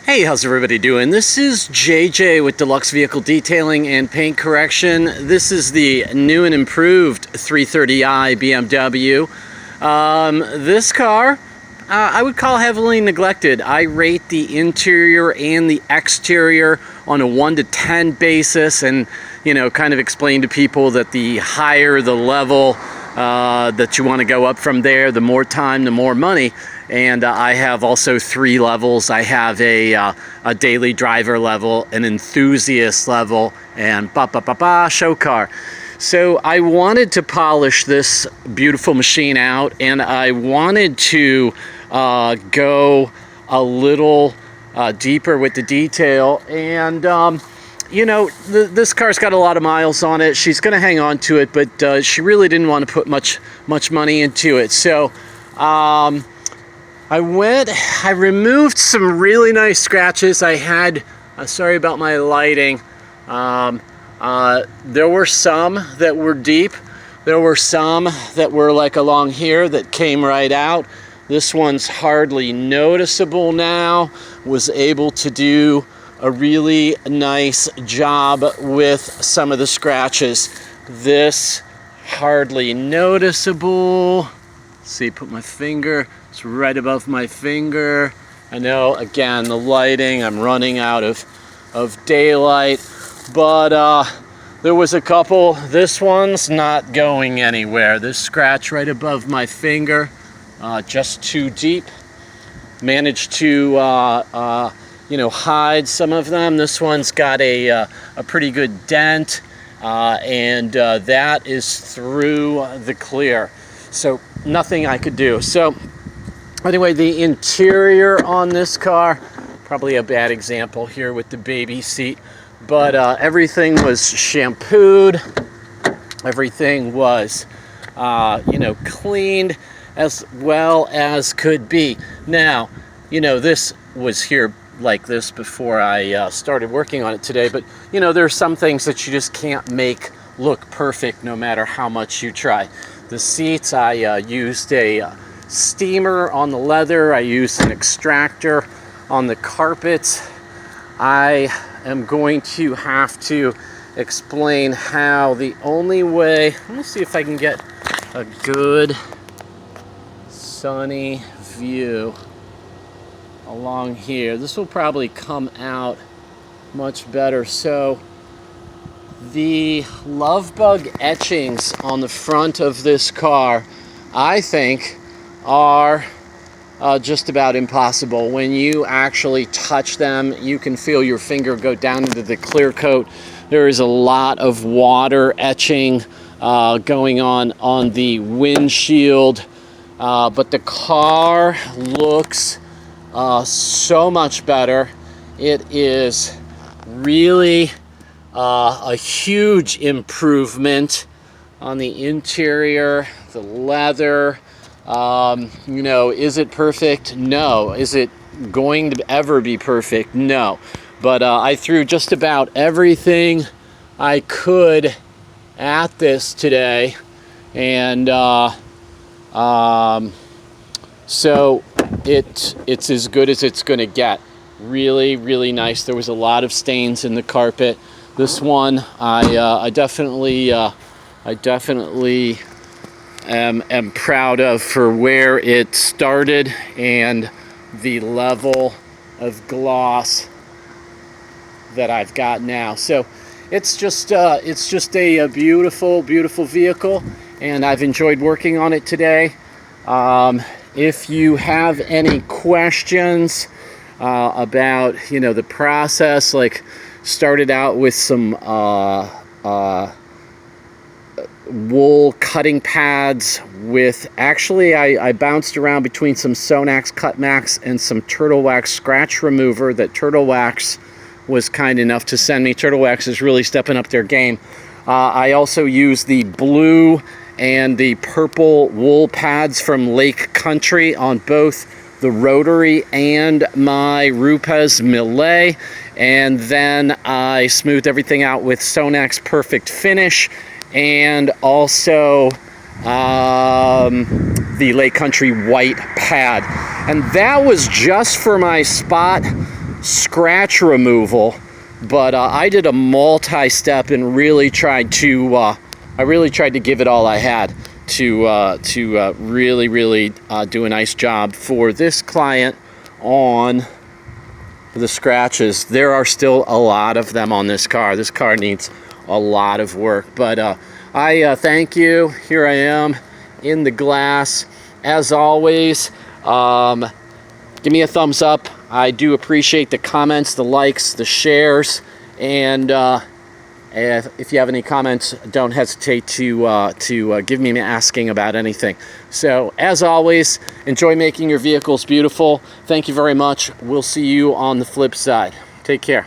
Hey, how's everybody doing? This is JJ with Deluxe Vehicle Detailing and Paint Correction. This is the new and improved 330i BMW. This car, I would call heavily neglected. I rate the interior and the exterior on a 1 to 10 basis, and kind of explain to people that the higher the level that you want to go up from there, the more time, the more money. And I have also 3 levels. I have a daily driver level, an enthusiast level, and show car. So I wanted to polish this beautiful machine out, and I wanted to go a little deeper with the detail. And this car's got a lot of miles on it. She's going to hang on to it, but she really didn't want to put much money into it. So I removed some really nice scratches. I had, sorry about my lighting. There were some that were deep. There were some that were like along here that came right out. This one's hardly noticeable now. Was able to do a really nice job with some of the scratches. This hardly noticeable. Let's see, put my finger. It's right above my finger. I know, again, the lighting, I'm running out of daylight, but there was a couple. This one's not going anywhere. This scratch right above my finger, just too deep. Managed to hide some of them. This one's got a pretty good dent, and that is through the clear. So nothing I could do. So anyway, the interior on this car, probably a bad example here with the baby seat, but everything was shampooed. Everything was, cleaned as well as could be. Now, this was here like this before I started working on it today, but there are some things that you just can't make look perfect no matter how much you try. The seats, I used a steamer on the leather. I used an extractor on the carpets. I am going to have to explain how the only way, let me see if I can get a good sunny view along here. This will probably come out much better. So the love bug etchings on the front of this car, I think, are just about impossible. When you actually touch them, you can feel your finger go down into the clear coat. There is a lot of water etching going on the windshield, but the car looks so much better. It is really a huge improvement on the interior, the leather. Is it perfect? No. Is it going to ever be perfect? No. But I threw just about everything I could at this today, and so it's as good as it's going to get. Really, really nice. There was a lot of stains in the carpet. This one, I definitely am proud of for where it started and the level of gloss that I've got now. So it's just a beautiful, beautiful vehicle, and I've enjoyed working on it today. If you have any questions about the process, like started out with some wool cutting pads with, actually I bounced around between some Sonax Cutmax and some Turtle Wax scratch remover that Turtle Wax was kind enough to send me. Turtle Wax is really stepping up their game. I also used the blue and the purple wool pads from Lake Country on both the rotary and my Rupes Millie, and then I smoothed everything out with Sonax Perfect Finish, and also the Lake Country white pad. And that was just for my spot scratch removal, but I did a multi-step and really tried to give it all I had to really do a nice job for this client on the scratches. There are still a lot of them on this car. This car needs a lot of work, but I thank you. Here I am in the glass. As always, give me a thumbs up. I do appreciate the comments, the likes, the shares, and if you have any comments, don't hesitate to give me asking about anything. So, as always, enjoy making your vehicles beautiful. Thank you very much. We'll see you on the flip side. Take care.